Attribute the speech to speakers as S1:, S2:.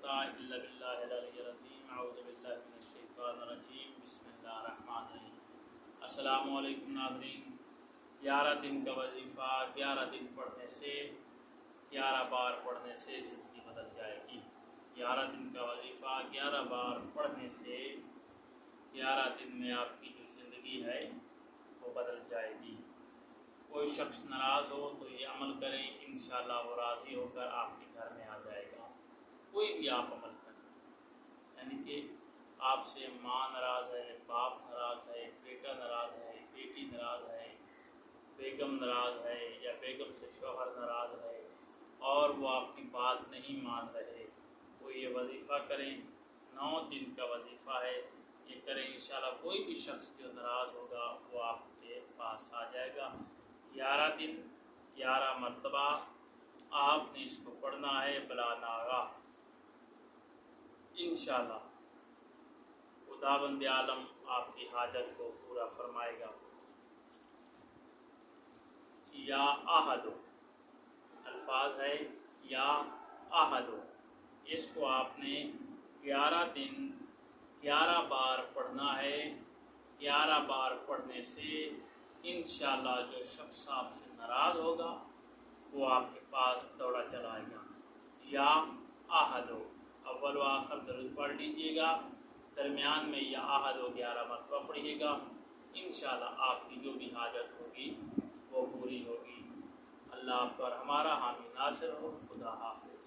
S1: إلا بالله العلي العظيم أعوذ بالله من الشیطان الرجیم بسم اللہ الرحمن الرحیم۔ السلام علیکم ناظرین، 11 دن کا وظیفہ 11 دن پڑھنے سے 11 بار پڑھنے سے زندگی بدل جائے گی۔ 11 دن کا وظیفہ 11 بار پڑھنے سے 11 دن میں آپ کی جو زندگی ہے وہ بدل جائے گی۔ کوئی شخص ناراض ہو تو یہ عمل کریں، انشاءاللہ وہ راضی ہو کر آپ کے گھر میں آ جائے گا۔ کوئی بھی آپ عمل کریں، یعنی کہ آپ سے ماں ناراض ہے، باپ ناراض ہے، بیٹا ناراض ہے، بیٹی ناراض ہے، بیگم ناراض ہے یا بیگم سے شوہر ناراض ہے اور وہ آپ کی بات نہیں مان رہے، وہ یہ وظیفہ کریں۔ 9 دن کا وظیفہ ہے، یہ کریں انشاءاللہ کوئی بھی شخص جو ناراض ہوگا وہ آپ کے پاس آ جائے گا۔ 11 دن 11 مرتبہ آپ نے اس کو پڑھنا ہے بلا ناغہ، انشاءاللہ خداوند عالم آپ کی حاجت کو پورا فرمائے گا۔ یا احدو الفاظ ہے، یا احدو، اس کو آپ نے 11 دن 11 بار پڑھنا ہے۔ 11 بار پڑھنے سے انشاءاللہ جو شخص آپ سے ناراض ہوگا وہ آپ کے پاس دوڑا چلا آئے گا۔ یا احدو، اول و آخر درود پڑھ لیجئے گا، درمیان میں یا احدو 11 مرتبہ پڑھیے گا، انشاءاللہ آپ کی جو بھی حاجت ہوگی وہ پوری ہوگی۔ اللہ آپ پر ہمارا حامی ناصر ہو۔ خدا حافظ۔